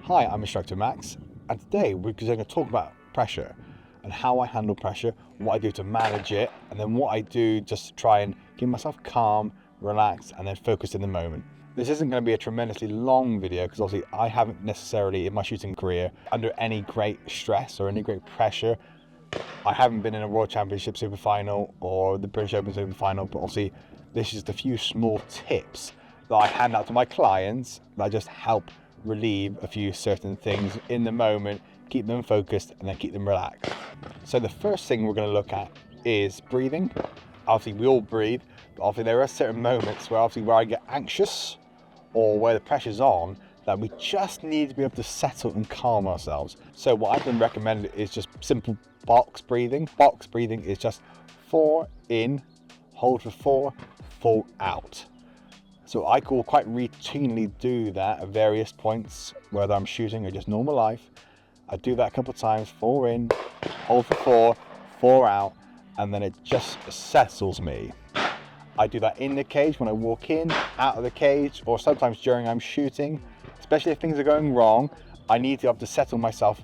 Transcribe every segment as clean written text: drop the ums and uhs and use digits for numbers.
Hi, I'm Instructor Max, and today we're going to talk about pressure and how I handle pressure, what I do to manage it, and then what I do just to try and keep myself calm, relaxed, and then focused in the moment. This isn't going to be a tremendously long video because obviously I haven't necessarily in my shooting career under any great stress or any great pressure. I haven't been in a World Championship Super Final or the British Open Super Final, but obviously this is just a few small tips that I hand out to my clients that just help relieve a few certain things in the moment, keep them focused, and then keep them relaxed. So the first thing we're going to look at is breathing. Obviously we all breathe, but obviously there are certain moments where I get anxious or where the pressure's on that we just need to be able to settle and calm ourselves. So what I've been recommended is just simple box breathing. Box breathing is just 4 in, hold for 4, 4 out. So I will quite routinely do that at various points, whether I'm shooting or just normal life. I do that a couple of times, 4 in, hold for 4, 4 out, and then it just settles me. I do that in the cage when I walk in, out of the cage, or sometimes during I'm shooting. Especially if things are going wrong, I need to have to settle myself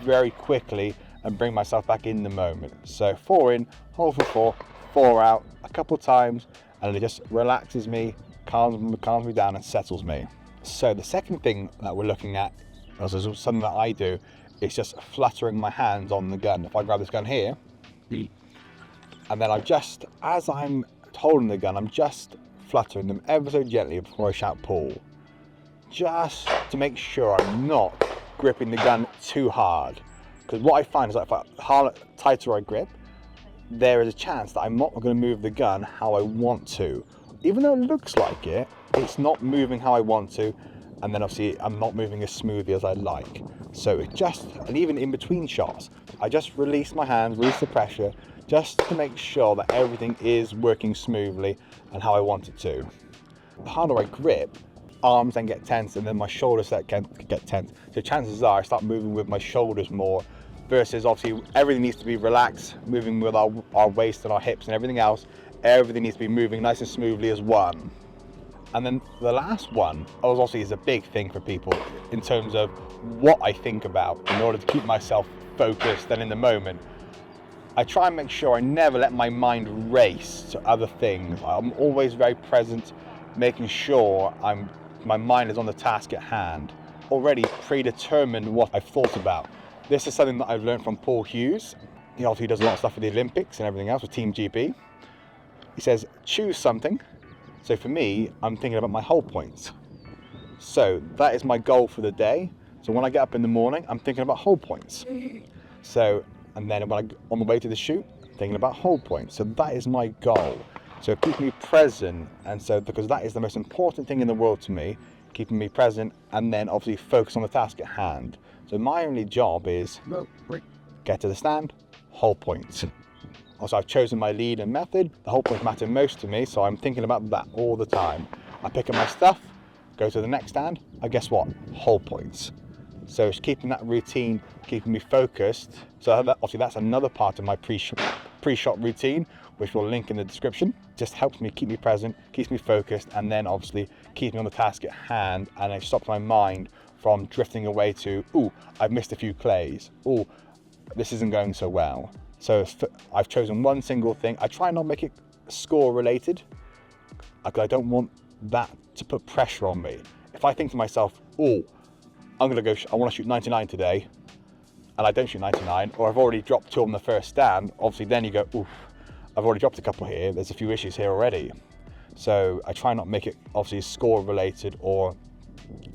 very quickly and bring myself back in the moment. So 4 in, hold for 4, 4 out, a couple of times, and it just relaxes me, calms me down and settles me. So the second thing that we're looking at, also something that I do, is just fluttering my hands on the gun. If I grab this gun here, and then as I'm holding the gun, I'm just fluttering them ever so gently before I shout pull. Just to make sure I'm not gripping the gun too hard. Because what I find is that if the tighter I grip, there is a chance that I'm not going to move the gun how I want to. Even though it looks like it, it's not moving how I want to, and then obviously I'm not moving as smoothly as I like. So and even in between shots, I just release my hands, release the pressure, just to make sure that everything is working smoothly and how I want it to. The harder I grip, arms then get tense, and then my shoulders get tense. So chances are I start moving with my shoulders more, versus obviously everything needs to be relaxed, moving with our waist and our hips and everything else. Everything needs to be moving nice and smoothly as one. And then the last one, obviously, is a big thing for people in terms of what I think about in order to keep myself focused and in the moment. I try and make sure I never let my mind race to other things. I'm always very present, making sure my mind is on the task at hand, already predetermined what I've thought about. This is something that I've learned from Paul Hughes. He obviously does a lot of stuff with the Olympics and everything else with Team GP. He says, choose something. So for me, I'm thinking about my hold points. So that is my goal for the day. So when I get up in the morning, I'm thinking about hold points. So, and then when on the way to the shoot, I'm thinking about hold points. So that is my goal. So keep me present, and so because that is the most important thing in the world to me, keeping me present, and then obviously focus on the task at hand. So my only job is get to the stand, hold points. Also, I've chosen my lead and method. The hold points matter most to me, so I'm thinking about that all the time. I pick up my stuff, go to the next stand, and guess what? Hold points. So it's keeping that routine, keeping me focused. So obviously that's another part of my pre-shot routine, which we'll link in the description. Just helps me keep me present, keeps me focused, and then obviously keeps me on the task at hand, and it stops my mind from drifting away to, ooh, I've missed a few clays. Ooh, this isn't going so well. So I've chosen one single thing. I try not to make it score related, because I don't want that to put pressure on me. If I think to myself, oh, I want to shoot 99 today, and I don't shoot 99, or I've already dropped 2 on the first stand, obviously then you go, oof, I've already dropped a couple here, there's a few issues here already. So I try not to make it obviously score related, or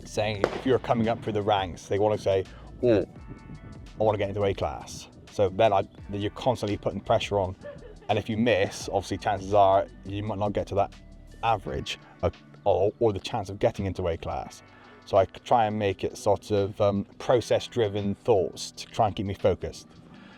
saying if you're coming up through the ranks, they want to say, oh, I want to get into A class. So then you're constantly putting pressure on, and if you miss, obviously chances are you might not get to that average or the chance of getting into A class. So I try and make it sort of process-driven thoughts to try and keep me focused.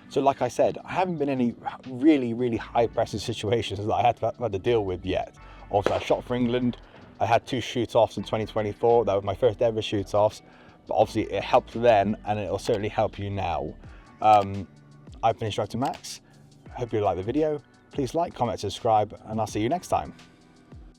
So like I said, I haven't been in any really, really high-pressure situations that I had to deal with yet. Also, I shot for England. I had 2 shoot-offs in 2024. That was my first ever shoot-offs. But obviously it helped then, and it will certainly help you now. I've been Instructor Max. Hope you liked the video. Please like, comment, subscribe, and I'll see you next time.